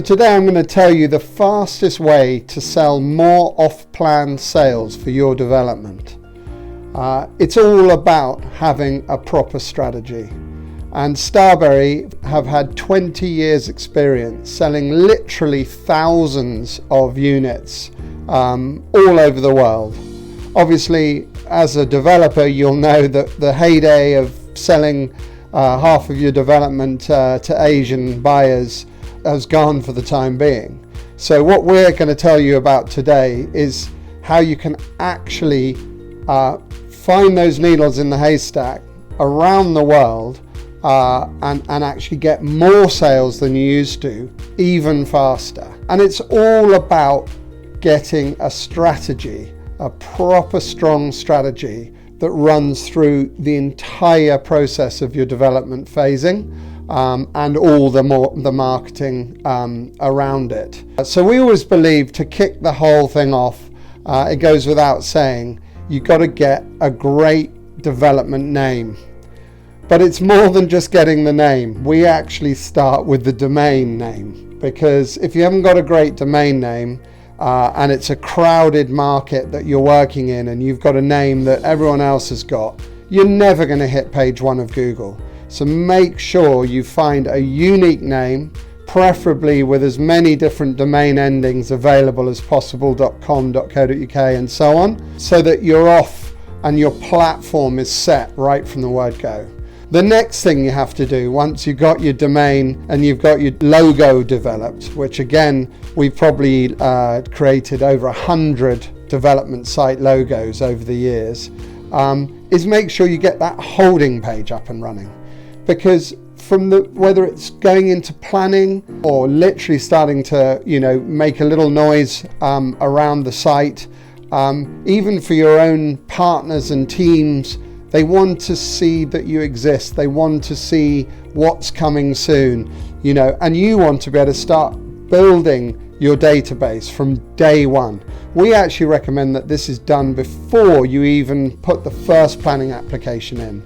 today I'm going to tell you the fastest way to sell more off-plan sales for your development. It's all about having a proper strategy. And Starberry have had 20 years experience selling literally thousands of units all over the world. Obviously, as a developer, you'll know that the heyday of selling half of your development to Asian buyers has gone for the time being. So what we're going to tell you about today is how you can actually find those needles in the haystack around the world and actually get more sales than you used to, even faster. And it's all about getting a strategy, a proper strong strategy that runs through the entire process of your development phasing and all the marketing around it. So we always believe to kick the whole thing off, it goes without saying, you've got to get a great development name. But it's more than just getting the name. We actually start with the domain name, because if you haven't got a great domain name and it's a crowded market that you're working in and you've got a name that everyone else has got, you're never going to hit page 1 of Google. So make sure you find a unique name, preferably with as many different domain endings available as possible, .com, .co.uk and so on, so that you're off and your platform is set right from the word go. The next thing you have to do, once you've got your domain and you've got your logo developed, which again, we've probably created over 100 development site logos over the years, is make sure you get that holding page up and running. Because from whether it's going into planning or literally starting to, make a little noise around the site, even for your own partners and teams, they want to see that you exist. They want to see what's coming soon, and you want to be able to start building your database from day one. We actually recommend that this is done before you even put the first planning application in.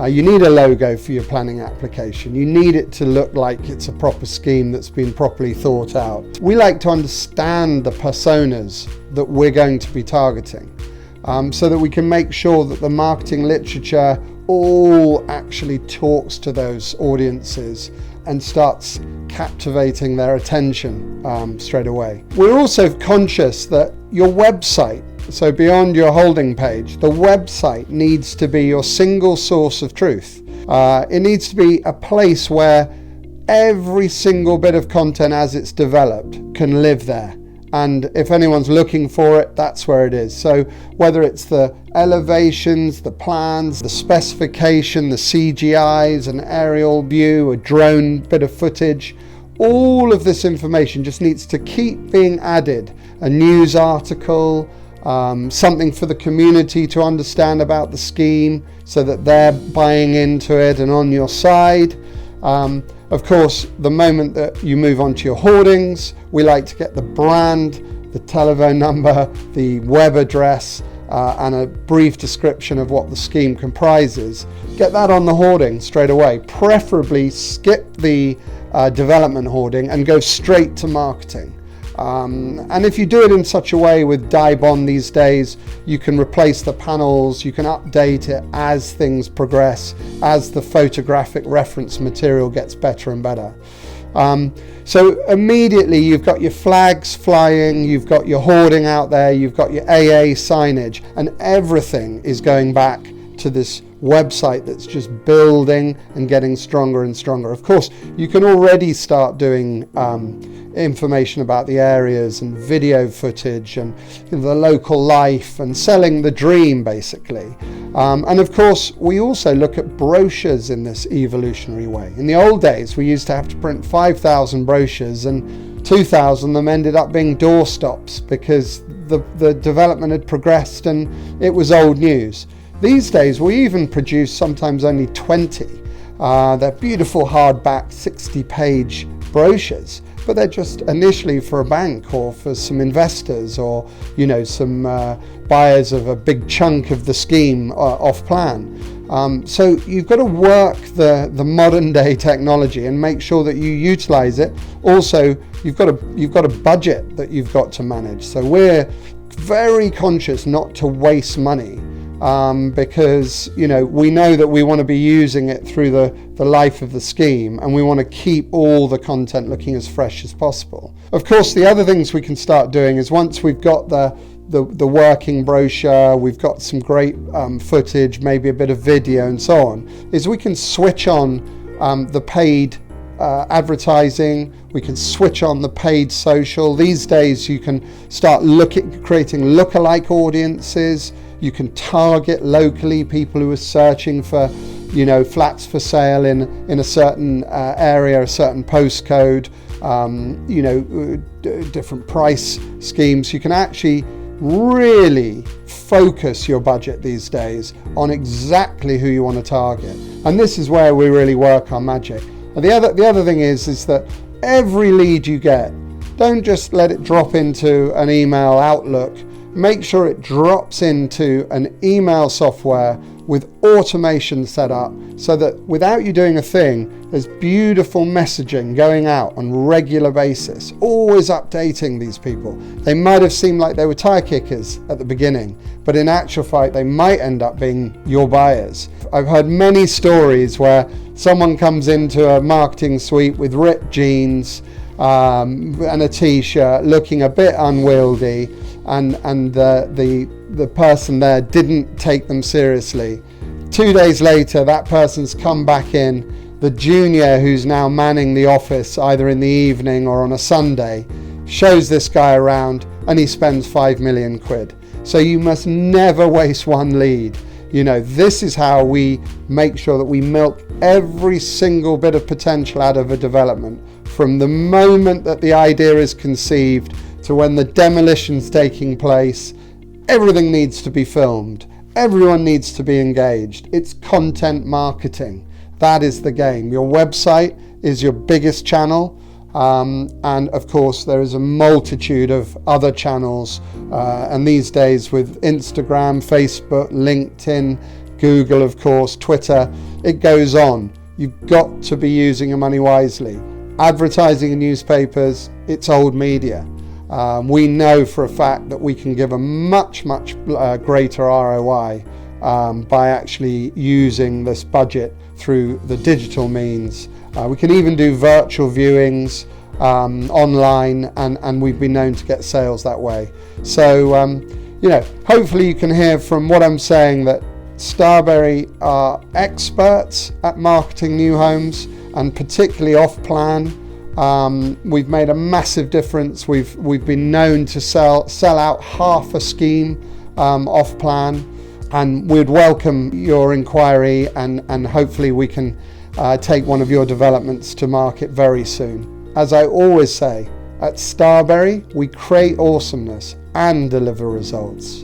You need a logo for your planning application. You need it to look like it's a proper scheme that's been properly thought out. We like to understand the personas that we're going to be targeting. So that we can make sure that the marketing literature all actually talks to those audiences and starts captivating their attention straight away. We're also conscious that your website, so beyond your holding page, the website needs to be your single source of truth. It needs to be a place where every single bit of content as it's developed can live there. And if anyone's looking for it, that's where it is. So whether it's the elevations, the plans, the specification, the CGIs, an aerial view, a drone bit of footage, all of this information just needs to keep being added. A news article, something for the community to understand about the scheme so that they're buying into it and on your side. Of course, the moment that you move on to your hoardings, we like to get the brand, the telephone number, the web address, and a brief description of what the scheme comprises. Get that on the hoarding straight away. Preferably skip the development hoarding and go straight to marketing. And if you do it in such a way with Dibond these days, you can replace the panels, you can update it as things progress, as the photographic reference material gets better and better. So immediately you've got your flags flying, you've got your hoarding out there, you've got your AA signage, and everything is going back to this website that's just building and getting stronger and stronger. Of course, you can already start doing information about the areas and video footage and the local life and selling the dream, basically. And of course, we also look at brochures in this evolutionary way. In the old days, we used to have to print 5,000 brochures, and 2,000 of them ended up being doorstops because the development had progressed and it was old news. These days, we even produce sometimes only 20. They're beautiful hardback 60-page brochures, but they're just initially for a bank or for some investors or, some buyers of a big chunk of the scheme off plan. So you've got to work the modern day technology and make sure that you utilize it. Also, you've got a budget that you've got to manage. So we're very conscious not to waste money, because we know that we want to be using it through the life of the scheme, and we want to keep all the content looking as fresh as possible. Of course, the other things we can start doing is, once we've got the working brochure, we've got some great footage, maybe a bit of video and so on, is we can switch on the paid advertising, we can switch on the paid social. These days you can start creating lookalike audiences. You can target locally people who are searching for flats for sale in a certain area, a certain postcode, different price schemes. You can actually really focus your budget these days on exactly who you want to target, and this is where we really work our magic. And the other thing is that every lead you get, don't just let it drop into an email outlook. Make sure it drops into an email software with automation set up, so that without you doing a thing, there's beautiful messaging going out on a regular basis, always updating these people. They might have seemed like they were tire kickers at the beginning, but in actual fact, they might end up being your buyers. I've heard many stories where someone comes into a marketing suite with ripped jeans and a t-shirt, looking a bit unwieldy, and the person there didn't take them seriously. 2 days later, that person's come back in. The junior who's now manning the office, either in the evening or on a Sunday, shows this guy around, and he spends 5 million quid. So you must never waste one lead. This is how we make sure that we milk every single bit of potential out of a development, from the moment that the idea is conceived to when the demolition's taking place. Everything needs to be filmed. Everyone needs to be engaged. It's content marketing. That is the game. Your website is your biggest channel. And of course, there is a multitude of other channels. And these days, with Instagram, Facebook, LinkedIn, Google, of course, Twitter, it goes on. You've got to be using your money wisely. Advertising in newspapers, it's old media. We know for a fact that we can give a much greater ROI by actually using this budget through the digital means. We can even do virtual viewings online, and we've been known to get sales that way. So hopefully you can hear from what I'm saying that Starberry are experts at marketing new homes, and particularly off-plan. We've made a massive difference. We've been known to sell out half a scheme off plan, and we'd welcome your inquiry, and hopefully we can take one of your developments to market very soon. As I always say, at Starberry we create awesomeness and deliver results.